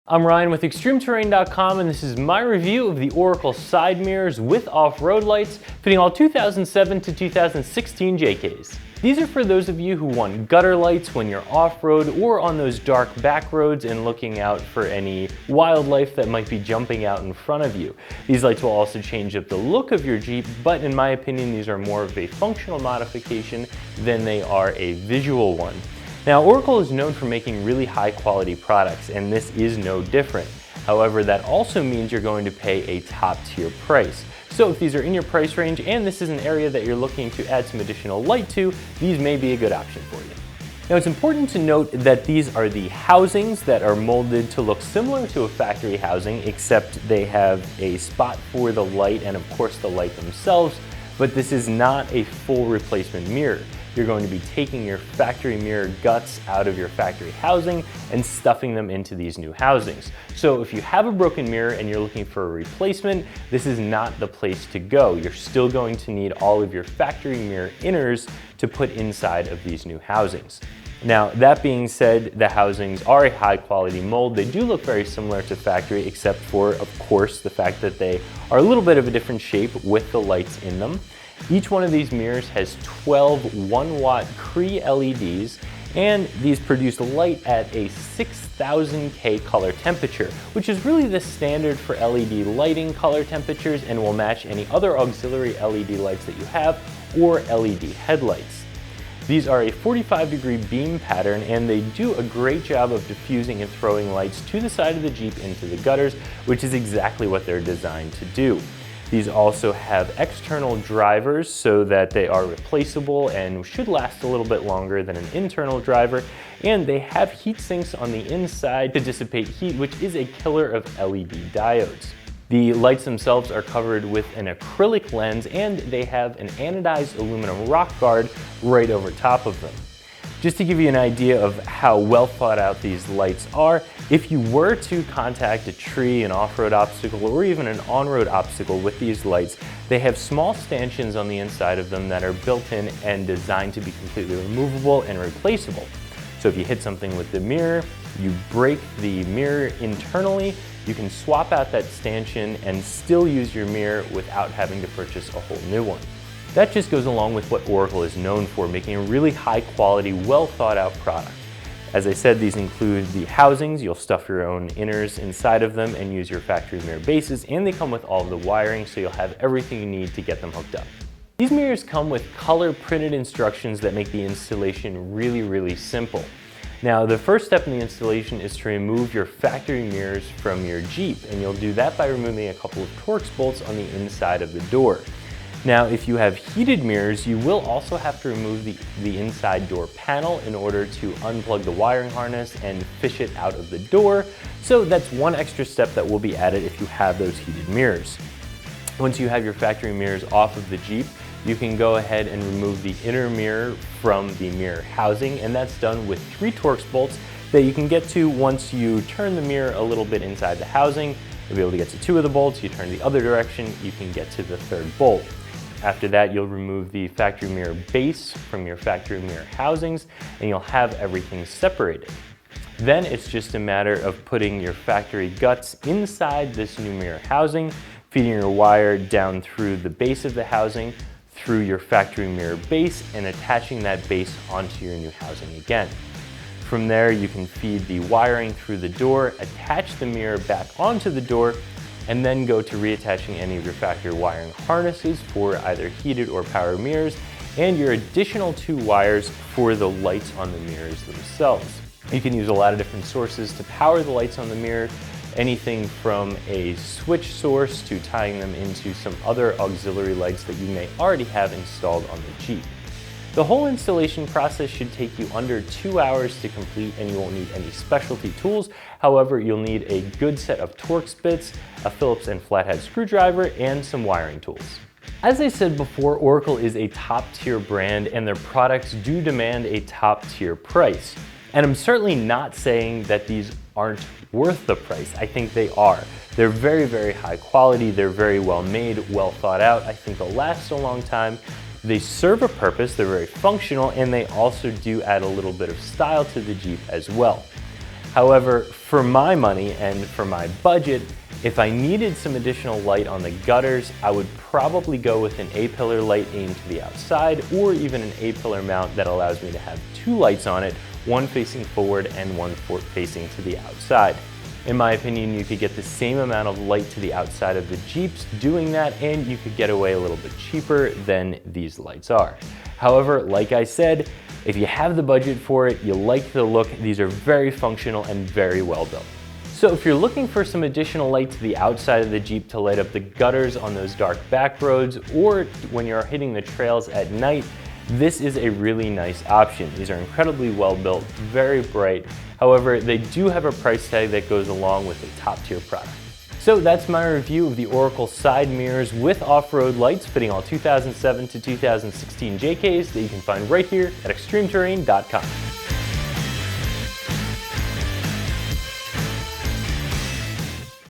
I'm Ryan with ExtremeTerrain.com, and this is my review of the Oracle side mirrors with off-road lights fitting all 2007 to 2016 JKs. These are for those of you who want gutter lights when you're off-road or on those dark back roads and looking out for any wildlife that might be jumping out in front of you. These lights will also change up the look of your Jeep, but in my opinion, these are more of a functional modification than they are a visual one. Now, Oracle is known for making really high quality products, and this is no different. However, that also means you're going to pay a top tier price. So if these are in your price range and this is an area that you're looking to add some additional light to, these may be a good option for you. Now, it's important to note that these are the housings that are molded to look similar to a factory housing, except they have a spot for the light and of course the light themselves, but this is not a full replacement mirror. You're going to be taking your factory mirror guts out of your factory housing and stuffing them into these new housings. So if you have a broken mirror and you're looking for a replacement, this is not the place to go. You're still going to need all of your factory mirror inners to put inside of these new housings. Now, that being said, the housings are a high quality mold. They do look very similar to factory, except for, of course, the fact that they are a little bit of a different shape with the lights in them. Each one of these mirrors has 12 1-watt Cree LEDs, and these produce light at a 6000 K color temperature, which is really the standard for LED lighting color temperatures and will match any other auxiliary LED lights that you have or LED headlights. These are a 45-degree beam pattern, and they do a great job of diffusing and throwing lights to the side of the Jeep into the gutters, which is exactly what they're designed to do. These also have external drivers so that they are replaceable and should last a little bit longer than an internal driver. And they have heat sinks on the inside to dissipate heat, which is a killer of LED diodes. The lights themselves are covered with an acrylic lens, and they have an anodized aluminum rock guard right over top of them. Just to give you an idea of how well thought out these lights are, if you were to contact a tree, an off-road obstacle, or even an on-road obstacle with these lights, they have small stanchions on the inside of them that are built in and designed to be completely removable and replaceable. So if you hit something with the mirror, you break the mirror internally, you can swap out that stanchion and still use your mirror without having to purchase a whole new one. That just goes along with what Oracle is known for, making a really high quality, well thought out product. As I said, these include the housings. You'll stuff your own inners inside of them and use your factory mirror bases, and they come with all of the wiring, so you'll have everything you need to get them hooked up. These mirrors come with color printed instructions that make the installation really simple. Now, the first step in the installation is to remove your factory mirrors from your Jeep, and you'll do that by removing a couple of Torx bolts on the inside of the door. Now, if you have heated mirrors, you will also have to remove the inside door panel in order to unplug the wiring harness and fish it out of the door. So that's one extra step that will be added if you have those heated mirrors. Once you have your factory mirrors off of the Jeep, you can go ahead and remove the inner mirror from the mirror housing, and that's done with 3 Torx bolts that you can get to once you turn the mirror a little bit inside the housing. You'll be able to get to 2 of the bolts. You turn the other direction, you can get to the 3rd bolt. After that, you'll remove the factory mirror base from your factory mirror housings, and you'll have everything separated. Then it's just a matter of putting your factory guts inside this new mirror housing, feeding your wire down through the base of the housing, through your factory mirror base, and attaching that base onto your new housing again. From there, you can feed the wiring through the door, attach the mirror back onto the door, and then go to reattaching any of your factory wiring harnesses for either heated or power mirrors, and your additional 2 wires for the lights on the mirrors themselves. You can use a lot of different sources to power the lights on the mirror, anything from a switch source to tying them into some other auxiliary lights that you may already have installed on the Jeep. The whole installation process should take you under 2 hours to complete, and you won't need any specialty tools. However, you'll need a good set of Torx bits, a Phillips and flathead screwdriver, and some wiring tools. As I said before, Oracle is a top-tier brand, and their products do demand a top-tier price. And I'm certainly not saying that these aren't worth the price. I think they are. They're very high quality, they're very well made, well thought out. I think they'll last a long time. They serve a purpose, they're very functional, and they also do add a little bit of style to the Jeep as well. However, for my money and for my budget, if I needed some additional light on the gutters, I would probably go with an A-pillar light aimed to the outside, or even an A-pillar mount that allows me to have two lights on it, one facing forward and one facing to the outside. In my opinion, you could get the same amount of light to the outside of the Jeeps doing that, and you could get away a little bit cheaper than these lights are. However, like I said, if you have the budget for it, you like the look, these are very functional and very well built. So if you're looking for some additional light to the outside of the Jeep to light up the gutters on those dark back roads, or when you're hitting the trails at night, this is a really nice option. These are incredibly well built, very bright. However, they do have a price tag that goes along with a top tier product. So that's my review of the Oracle side mirrors with off-road lights fitting all 2007 to 2016 JKs that you can find right here at ExtremeTerrain.com.